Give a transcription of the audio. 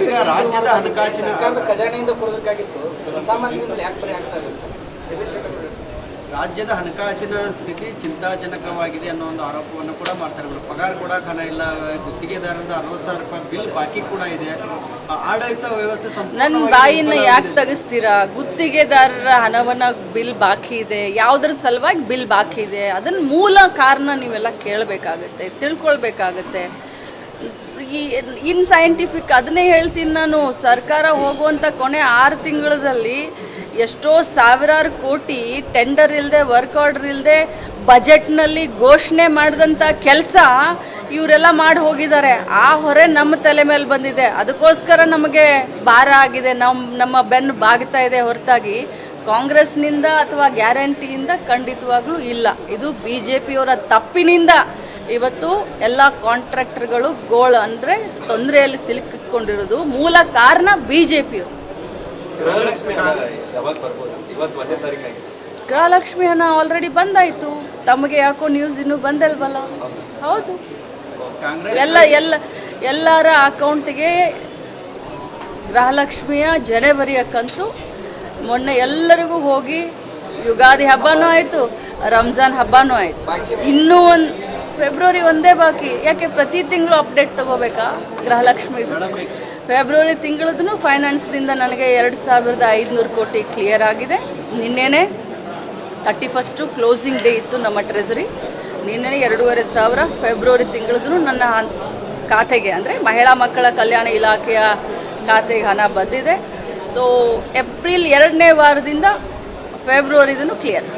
ಈಗ ರಾಜ್ಯದ ಹಣಕಾಸಿನ ಸರ್ಕಾರದ ಖಜಾನೆಯಿಂದ ಕೊಡಬೇಕಾಗಿತ್ತು, ಸಾಮಾನ್ಯ ಮೇಲೆ ಯಾಕೆ ಬರೀ ಆಗ್ತಾ ಇದೆ ಸರ್? ರಾಜ್ಯದ ಹಣಕಾಸಿನ ಸ್ಥಿತಿ ಚಿಂತಾಜನಕವಾಗಿದೆ ಅನ್ನೋ ಒಂದು ಆರೋಪವನ್ನು ಕೂಡ ಮಾಡ್ತಾರೆ. ಪಗಾರ ಕೊಡಕ್ಕೆ ಹಣ ಇಲ್ಲ, ಗುತ್ತಿಗೆದಾರರದ 60,000 ರೂಪಾಯಿ ಬಿಲ್ ಬಾಕಿ ಕೂಡ ಇದೆ. ಆಡಳಿತ ವ್ಯವಸ್ಥೆ ನನ್ನ ಬಾಯಿನ ಯಾಕೆ ತೆಗಿಸ್ತೀರಾ? ಗುತ್ತಿಗೆದಾರರ ಹಣವನ್ನ ಬಿಲ್ ಬಾಕಿ ಇದೆ, ಯಾವುದ್ರ ಸಲುವಾಗಿ ಬಿಲ್ ಬಾಕಿ ಇದೆ, ಅದನ್ನ ಮೂಲ ಕಾರಣ ನೀವೆಲ್ಲ ಕೇಳಬೇಕಾಗತ್ತೆ, ತಿಳ್ಕೊಳ್ಬೇಕಾಗತ್ತೆ. ಸೈಂಟಿಫಿಕ್ ಅದನ್ನೇ ಹೇಳ್ತೀನಿ ನಾನು. ಸರ್ಕಾರ ಹೋಗುವಂಥ ಕೊನೆ 6 ತಿಂಗಳಲ್ಲಿ ಎಷ್ಟೋ ಸಾವಿರಾರು ಕೋಟಿ ಟೆಂಡರ್ ಇಲ್ಲದೆ, ವರ್ಕ್ ಆರ್ಡರ್ ಇಲ್ಲದೆ, ಬಜೆಟ್ನಲ್ಲಿ ಘೋಷಣೆ ಮಾಡಿದಂಥ ಕೆಲಸ ಇವರೆಲ್ಲ ಮಾಡಿ ಹೋಗಿದ್ದಾರೆ. ಆ ಹೊರೆ ನಮ್ಮ ತಲೆ ಮೇಲೆ ಬಂದಿದೆ. ಅದಕ್ಕೋಸ್ಕರ ನಮಗೆ ಭಾರ ಆಗಿದೆ, ನಮ್ಮ ಬೆನ್ನು ಬಾಗ್ತಾ ಇದೆ ಹೊರತಾಗಿ ಕಾಂಗ್ರೆಸ್ನಿಂದ ಅಥವಾ ಗ್ಯಾರಂಟಿಯಿಂದ ಖಂಡಿತವಾಗ್ಲೂ ಇಲ್ಲ. ಇದು BJPಯವರ ತಪ್ಪಿನಿಂದ ಇವತ್ತು ಎಲ್ಲ ಕಾಂಟ್ರಾಕ್ಟರ್ಗಳು ಅಂದರೆ ತೊಂದರೆಯಲ್ಲಿ ಸಿಲುಕಿಕೊಂಡಿರೋದು. ಮೂಲ ಕಾರಣ BJPಯವರು. ಗೃಹಲಕ್ಷ್ಮಿ ಹಣ ಆಲ್ರೆಡಿ ಬಂದಾಯಿತು, ತಮಗೆ ಯಾಕೋ ನ್ಯೂಸ್ ಇನ್ನೂ ಬಂದಲ್ವಲ್ಲ? ಹೌದು, ಎಲ್ಲರ ಅಕೌಂಟಿಗೆ ಗೃಹಲಕ್ಷ್ಮಿಯ ಜನವರಿಯ ಕಂತು ಮೊನ್ನೆ ಎಲ್ಲರಿಗೂ ಹೋಗಿ. ಯುಗಾದಿ ಹಬ್ಬನೂ ಆಯಿತು, ರಂಜಾನ್ ಹಬ್ಬನೂ ಆಯಿತು, ಇನ್ನೂ ಫೆಬ್ರವರಿ ಒಂದೇ ಬಾಕಿ. ಯಾಕೆ ಪ್ರತಿ ತಿಂಗಳು ಅಪ್ಡೇಟ್ ತಗೋಬೇಕಾ ಗೃಹಲಕ್ಷ್ಮಿ? ಫೆಬ್ರವರಿ ತಿಂಗಳದ್ದು ಫೈನಾನ್ಸ್ದಿಂದ ನನಗೆ 2,500 ಕೋಟಿ ಕ್ಲಿಯರ್ ಆಗಿದೆ. ನಿನ್ನೆನೆ 31 ಕ್ಲೋಸಿಂಗ್ ಡೇ ಇತ್ತು ನಮ್ಮ ಟ್ರೆಸರಿ. ನಿನ್ನೆ 2,500 ಫೆಬ್ರವರಿ ತಿಂಗಳದ್ದು ನನ್ನ ಖಾತೆಗೆ, ಅಂದರೆ ಮಹಿಳಾ ಮಕ್ಕಳ ಕಲ್ಯಾಣ ಇಲಾಖೆಯ ಖಾತೆಗೆ ಹಣ ಬಂದಿದೆ. ಸೊ ಏಪ್ರಿಲ್ 2ನೇ ವಾರದಿಂದ ಫೆಬ್ರವರಿದೂ ಕ್ಲಿಯರ್.